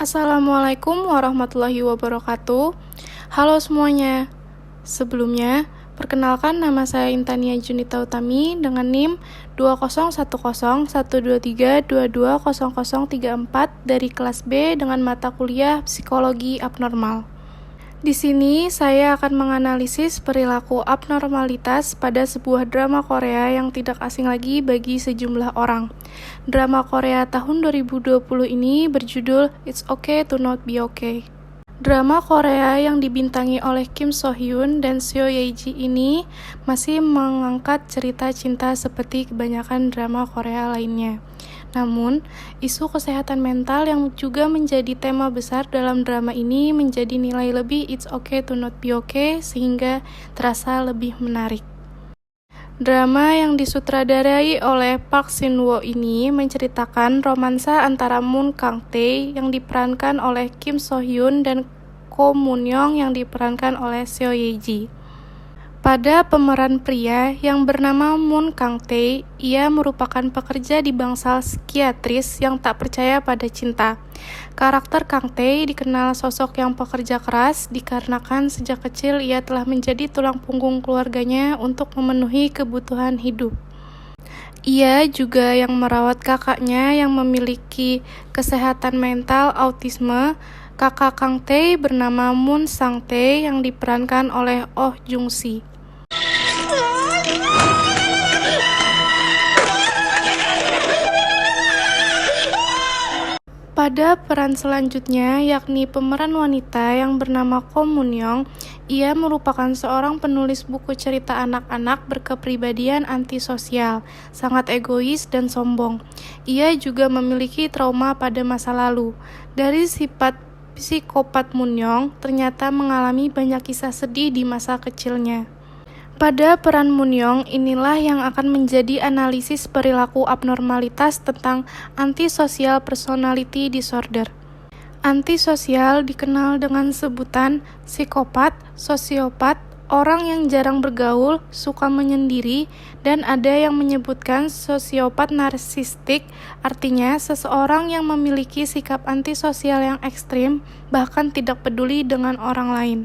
Assalamualaikum warahmatullahi wabarakatuh. Halo semuanya. Sebelumnya, perkenalkan nama saya Intania Junita Utami dengan NIM 2010123220034 dari kelas B dengan mata kuliah Psikologi Abnormal. Di sini saya akan menganalisis perilaku abnormalitas pada sebuah drama Korea yang tidak asing lagi bagi sejumlah orang. Drama Korea tahun 2020 ini berjudul It's Okay to Not Be Okay. Drama Korea yang dibintangi oleh Kim So Hyun dan Seo Ye Ji ini masih mengangkat cerita cinta seperti kebanyakan drama Korea lainnya. Namun, isu kesehatan mental yang juga menjadi tema besar dalam drama ini menjadi nilai lebih It's Okay to Not Be Okay sehingga terasa lebih menarik. Drama yang disutradarai oleh Park Shin-woo ini menceritakan romansa antara Moon Kang-tae yang diperankan oleh Kim So Hyun dan Ko Moon Young yang diperankan oleh Seo Ye Ji. Pada pemeran pria yang bernama Moon Kang-tae, ia merupakan pekerja di bangsal psikiatris yang tak percaya pada cinta. Karakter Kang-tae dikenal sosok yang pekerja keras dikarenakan sejak kecil ia telah menjadi tulang punggung keluarganya untuk memenuhi kebutuhan hidup. Ia juga yang merawat kakaknya yang memiliki kesehatan mental autisme. Kakak Kang-tae bernama Moon Sang-tae yang diperankan oleh Oh Jung-si. Pada peran selanjutnya, yakni pemeran wanita yang bernama Ko Moon Young, ia merupakan seorang penulis buku cerita anak-anak berkepribadian antisosial, sangat egois dan sombong. Ia juga memiliki trauma pada masa lalu. Dari sifat psikopat Moon Young, ternyata mengalami banyak kisah sedih di masa kecilnya. Pada peran Moon Young, inilah yang akan menjadi analisis perilaku abnormalitas tentang antisocial personality disorder. Antisosial dikenal dengan sebutan psikopat, sosiopat, orang yang jarang bergaul, suka menyendiri, dan ada yang menyebutkan sosiopat narsistik, artinya seseorang yang memiliki sikap antisosial yang ekstrim, bahkan tidak peduli dengan orang lain.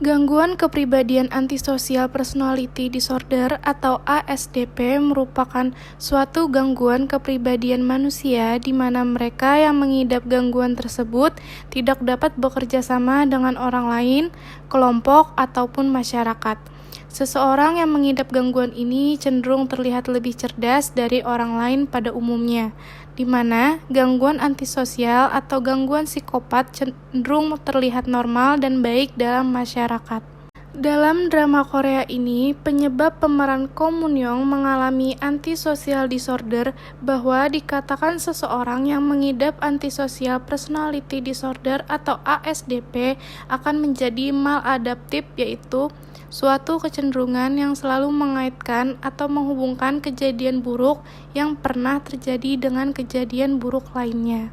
Gangguan kepribadian antisocial personality disorder atau ASDP merupakan suatu gangguan kepribadian manusia di mana mereka yang mengidap gangguan tersebut tidak dapat bekerja sama dengan orang lain, kelompok, ataupun masyarakat. Seseorang yang mengidap gangguan ini cenderung terlihat lebih cerdas dari orang lain pada umumnya, di mana gangguan antisosial atau gangguan psikopat cenderung terlihat normal dan baik dalam masyarakat. Dalam drama Korea ini, penyebab pemeran Ko Moon Young mengalami antisocial disorder bahwa dikatakan seseorang yang mengidap antisocial personality disorder atau ASDP akan menjadi maladaptif, yaitu suatu kecenderungan yang selalu mengaitkan atau menghubungkan kejadian buruk yang pernah terjadi dengan kejadian buruk lainnya.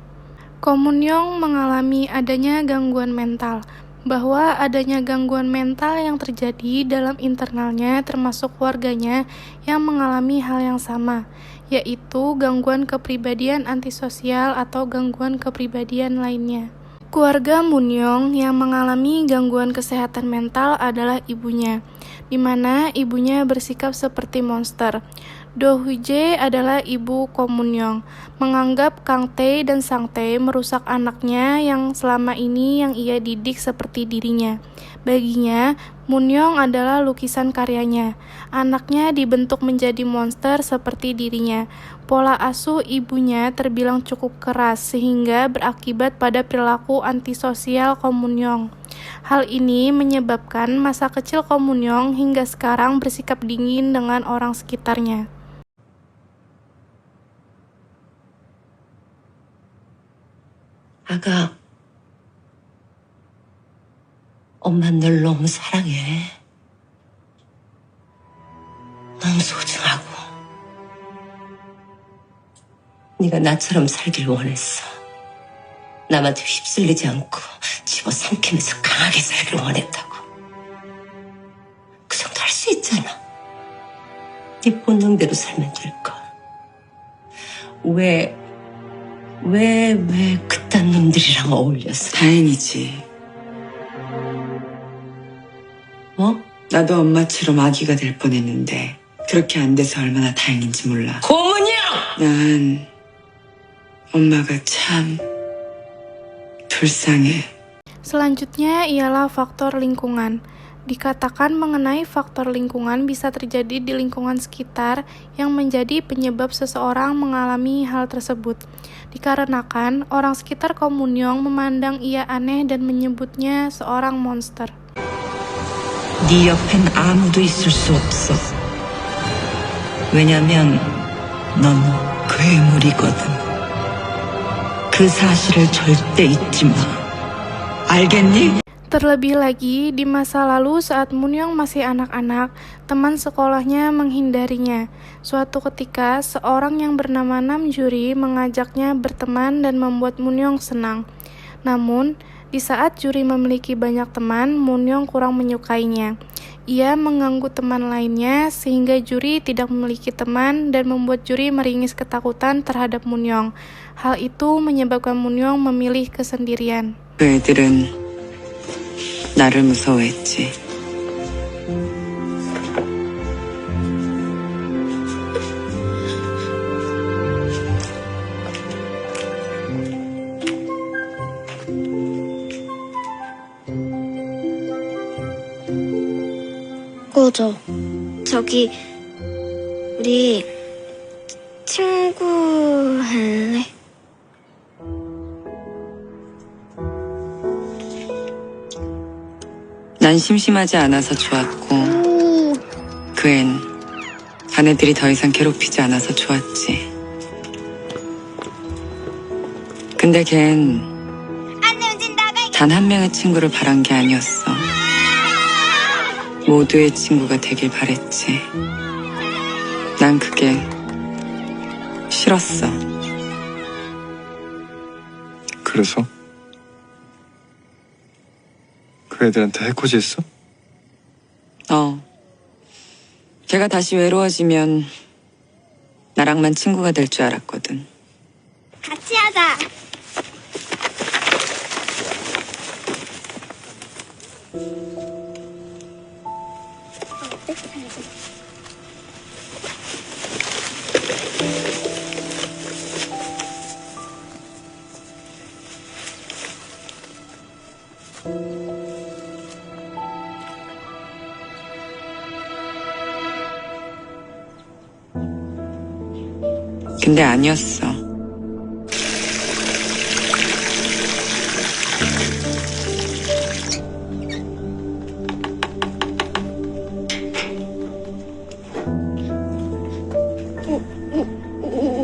Ko Moon Young mengalami adanya gangguan mental, bahwa adanya gangguan mental yang terjadi dalam internalnya termasuk keluarganya yang mengalami hal yang sama, yaitu gangguan kepribadian antisosial atau gangguan kepribadian lainnya. Keluarga Moon Young yang mengalami gangguan kesehatan mental adalah ibunya, di mana ibunya bersikap seperti monster. Do Hoo-jae adalah ibu Ko Moon Young, menganggap Kang-tae dan Sang-tae merusak anaknya yang selama ini yang ia didik seperti dirinya. Baginya, Moon Young adalah lukisan karyanya. Anaknya dibentuk menjadi monster seperti dirinya. Pola asuh ibunya terbilang cukup keras sehingga berakibat pada perilaku antisosial Ko Moon Young. Hal ini menyebabkan masa kecil Ko Moon Young hingga sekarang bersikap dingin dengan orang sekitarnya. 아가, 엄마 널 너무 사랑해. 너무 소중하고. 네가 나처럼 살길 원했어. 남한테 휩쓸리지 않고 집어삼키면서 강하게 살길 원했다고. 그 정도 할 수 있잖아. 네 본능대로 살면 될걸. 왜 왜 그딴 놈들이랑 어울렸어? 다행이지. 뭐? 나도 엄마처럼 아기가 될 뻔했는데 그렇게 안 돼서 얼마나 다행인지 몰라. 고문이요! 난 엄마가 참 불쌍해. Selanjutnya ialah faktor lingkungan. Dikatakan mengenai faktor lingkungan bisa terjadi di lingkungan sekitar yang menjadi penyebab seseorang mengalami hal tersebut. Dikarenakan orang sekitar Komunyong memandang ia aneh dan menyebutnya seorang monster. 네 옆엔 아무도 있을 수 없어. 왜냐면 넌 괴물이거든. 그 사실을 절대 잊지 마. 알겠니? Terlebih lagi, di masa lalu saat Munyong masih anak-anak, teman sekolahnya menghindarinya. Suatu ketika, seorang yang bernama Nam Juri mengajaknya berteman dan membuat Munyong senang. Namun, di saat Juri memiliki banyak teman, Munyong kurang menyukainya. Ia mengganggu teman lainnya sehingga Juri tidak memiliki teman dan membuat Juri meringis ketakutan terhadap Munyong. Hal itu menyebabkan Munyong memilih kesendirian. 그 애들은 나를 무서워했지. 꺼져. 저기, 우리 친구 할래? 난 심심하지 않아서 좋았고 그 앤 반 애들이 더 이상 괴롭히지 않아서 좋았지. 근데 걘 단 한 명의 친구를 바란 게 아니었어. 모두의 친구가 되길 바랬지. 난 그게 싫었어. 그래서? 그 애들한테 해코지했어? 걔가 다시 외로워지면 나랑만 친구가 될 줄 알았거든. 같이 하자. 근데 아니었어.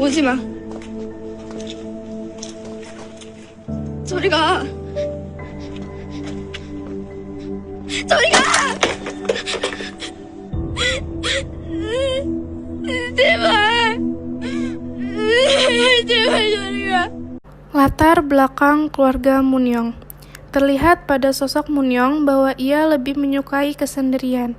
오지 마. 저리 가. 저리 가! 제발. 제발 저리 가. Latar belakang keluarga Munyong. Terlihat pada sosok Munyong bahwa ia lebih menyukai kesendirian.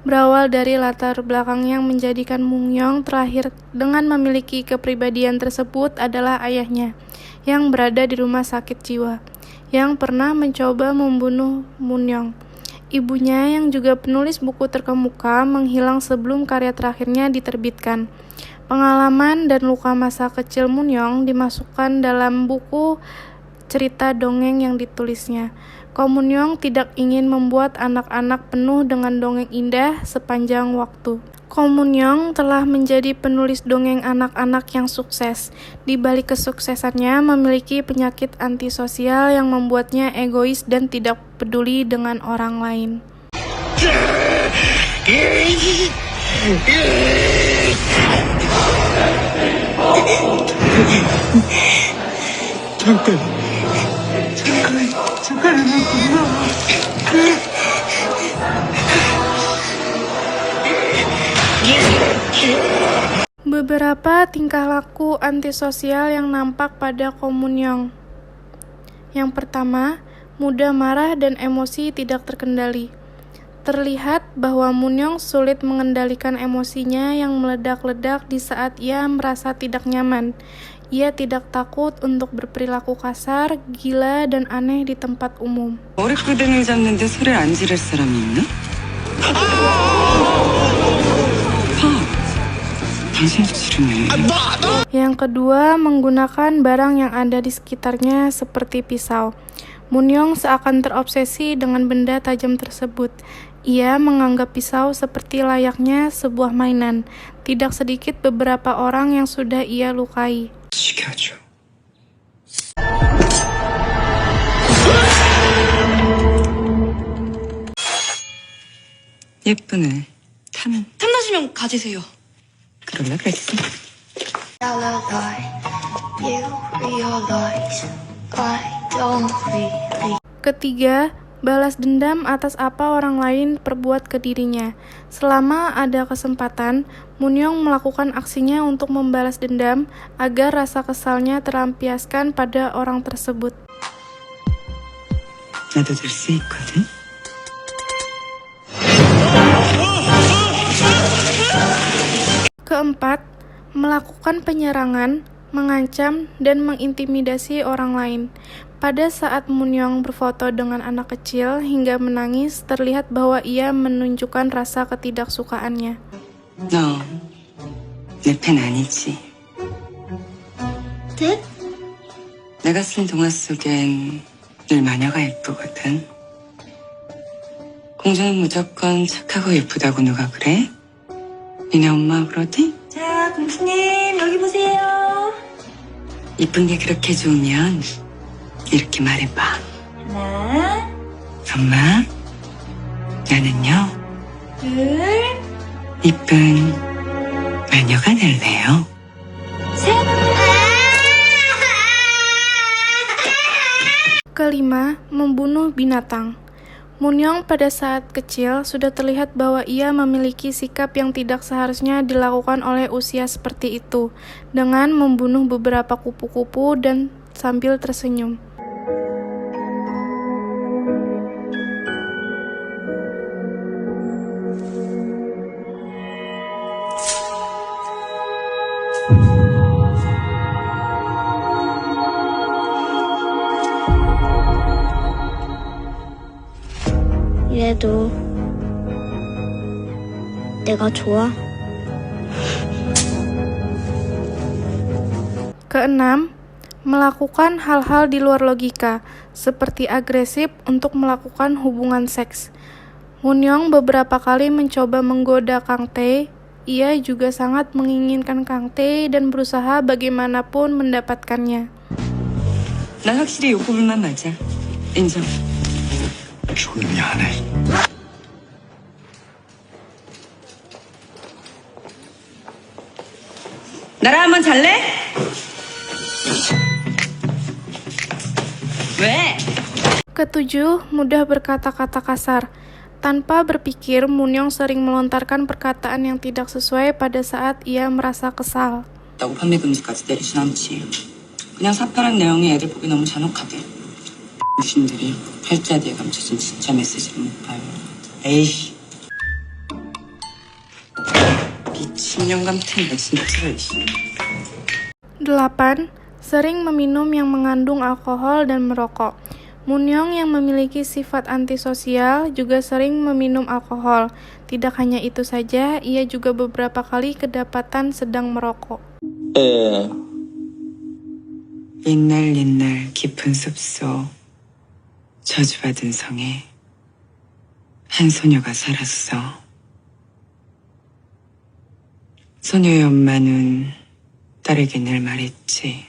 Berawal dari latar belakang yang menjadikan Munyong terakhir dengan memiliki kepribadian tersebut adalah ayahnya, yang berada di rumah sakit jiwa, yang pernah mencoba membunuh Munyong. Ibunya yang juga penulis buku terkemuka menghilang sebelum karya terakhirnya diterbitkan. Pengalaman dan luka masa kecil Munyong dimasukkan dalam buku cerita dongeng yang ditulisnya. Komunyong tidak ingin membuat anak-anak penuh dengan dongeng indah sepanjang waktu. Komunyong telah menjadi penulis dongeng anak-anak yang sukses. Di balik kesuksesannya memiliki penyakit antisosial yang membuatnya egois dan tidak peduli dengan orang lain. Beberapa tingkah laku antisosial yang nampak pada Komunyong. Yang pertama, mudah marah dan emosi tidak terkendali. Terlihat bahwa Munyong sulit mengendalikan emosinya yang meledak-ledak di saat ia merasa tidak nyaman. Ia tidak takut untuk berperilaku kasar, gila, dan aneh di tempat umum. 머리끄댕이 잡는데 소리를 안 지를 사람이 있나? 당신도 지르네. Yang kedua, menggunakan barang yang ada di sekitarnya seperti pisau. Munyong seakan terobsesi dengan benda tajam tersebut. Ia menganggap pisau seperti layaknya sebuah mainan. Tidak sedikit beberapa orang yang sudah ia lukai. 죽여줘. 예쁘네. 탐나시면 가지세요. 그럴라 그랬어. Ketiga, balas dendam atas apa orang lain perbuat ke dirinya. Selama ada kesempatan, Munyong melakukan aksinya untuk membalas dendam agar rasa kesalnya terlampiaskan pada orang tersebut. 나도 될 수 있거든. Keempat, melakukan penyerangan, mengancam, dan mengintimidasi orang lain. Pada saat Munyong berfoto dengan anak kecil hingga menangis, terlihat bahwa ia menunjukkan rasa ketidaksukaannya. 너 내 팬 아니지? 네? 내가 쓴 동화 속엔 늘 마녀가 예쁘거든. 공주는 무조건 착하고 예쁘다고 누가 그래? 니네 엄마 그러지? 자, 공주님, 여기 보세요. 이쁜 게 그렇게 좋으면 이렇게 말해봐. 하나, 엄마, 나는요, 둘, 이쁜 마녀가 될래요. Kelima, membunuh binatang. Munyong pada saat kecil sudah terlihat bahwa ia memiliki sikap yang tidak seharusnya dilakukan oleh usia seperti itu, dengan membunuh beberapa kupu-kupu dan sambil tersenyum. 이래도 내가 좋아? Keenam, melakukan hal-hal di luar logika, seperti agresif untuk melakukan hubungan seks. Munyong beberapa kali mencoba menggoda Kang Tae. Ia juga sangat menginginkan Kang Tae dan berusaha bagaimanapun mendapatkannya. 난 확실히 욕구불만 맞아. 인정. 조용히 하네. 나랑 한번 잘래? 왜? Ketujuh, mudah berkata-kata kasar. Tanpa berpikir, Munyong sering melontarkan perkataan yang tidak sesuai pada saat ia merasa kesal. 나고 판매 금지까지 내리진 않지. 그냥 사파란 내용이 애들 보기 너무 잔혹하대. 무신들이 팔자 뒤에 감춰진 진짜 메시지를 못 봐요. 에이씨. 미친년 같은 거 진짜. 8. Sering meminum yang mengandung alkohol dan merokok. Munyong yang memiliki sifat antisosial juga sering meminum alkohol. Tidak hanya itu saja, ia juga beberapa kali kedapatan sedang merokok. 옛날 깊은 숲속 저주받은 성에 한 소녀가 살았어. 소녀의 엄마는 딸에게 늘 말했지.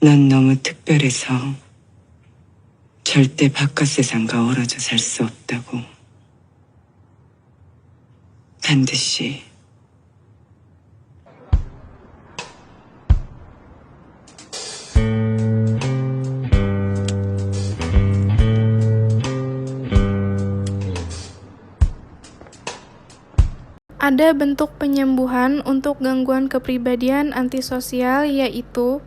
넌 너무 특별해서 절대 바깥 세상과 어우러져 살 수 없다고. 반드시 Ada bentuk penyembuhan untuk gangguan kepribadian antisosial, yaitu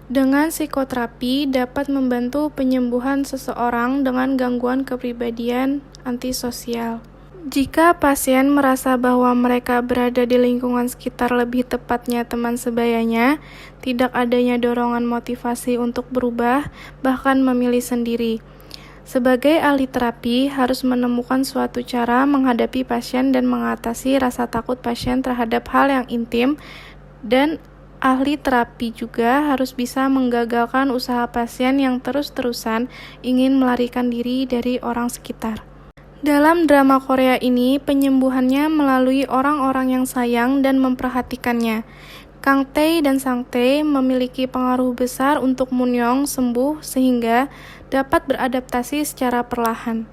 dengan psikoterapi dapat membantu penyembuhan seseorang dengan gangguan kepribadian antisosial. Jika pasien merasa bahwa mereka berada di lingkungan sekitar, lebih tepatnya teman sebayanya, tidak adanya dorongan motivasi untuk berubah, bahkan memilih sendiri. Sebagai ahli terapi, harus menemukan suatu cara menghadapi pasien dan mengatasi rasa takut pasien terhadap hal yang intim, dan ahli terapi juga harus bisa menggagalkan usaha pasien yang terus-terusan ingin melarikan diri dari orang sekitar. Dalam drama Korea ini, penyembuhannya melalui orang-orang yang sayang dan memperhatikannya. Kang Tae dan Sang Tae memiliki pengaruh besar untuk Moon-young sembuh sehingga dapat beradaptasi secara perlahan.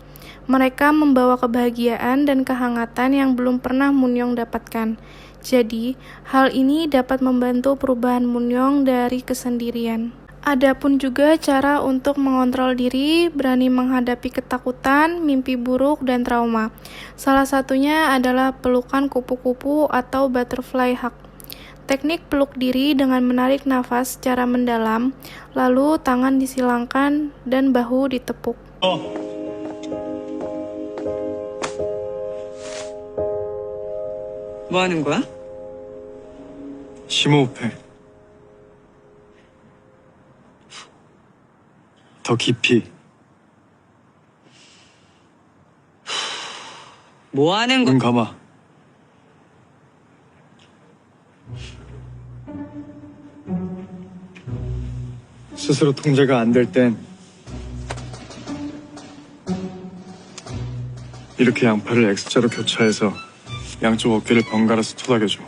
Mereka membawa kebahagiaan dan kehangatan yang belum pernah Moon-young dapatkan. Jadi, hal ini dapat membantu perubahan Moon-young dari kesendirian. Adapun juga cara untuk mengontrol diri, berani menghadapi ketakutan, mimpi buruk, dan trauma. Salah satunya adalah pelukan kupu-kupu atau butterfly hug. Teknik peluk diri dengan menarik nafas secara mendalam, lalu tangan disilangkan dan bahu ditepuk. 뭐 하는 거야? 심호흡해. 더 깊이. 뭐 하는 눈 감아. 스스로 통제가 안 될 땐 이렇게 양팔을 X자로 교차해서 양쪽 어깨를 번갈아서 토닥여줘.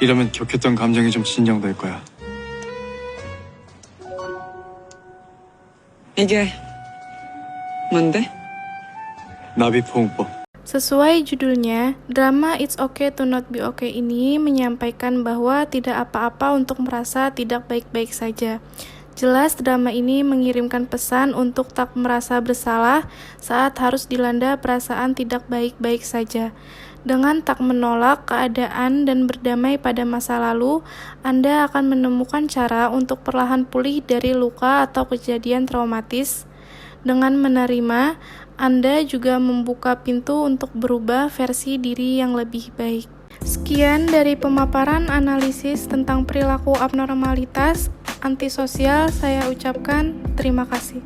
이러면 격했던 감정이 좀 진정될 거야. 이게 뭔데? 나비포옹법. Sesuai judulnya, drama It's Okay to Not Be Okay ini menyampaikan bahwa tidak apa-apa untuk merasa tidak baik-baik saja. Jelas drama ini mengirimkan pesan untuk tak merasa bersalah saat harus dilanda perasaan tidak baik-baik saja. Dengan tak menolak keadaan dan berdamai pada masa lalu, Anda akan menemukan cara untuk perlahan pulih dari luka atau kejadian traumatis. Dengan menerima, Anda juga membuka pintu untuk berubah versi diri yang lebih baik. Sekian dari pemaparan analisis tentang perilaku abnormalitas antisosial, saya ucapkan terima kasih.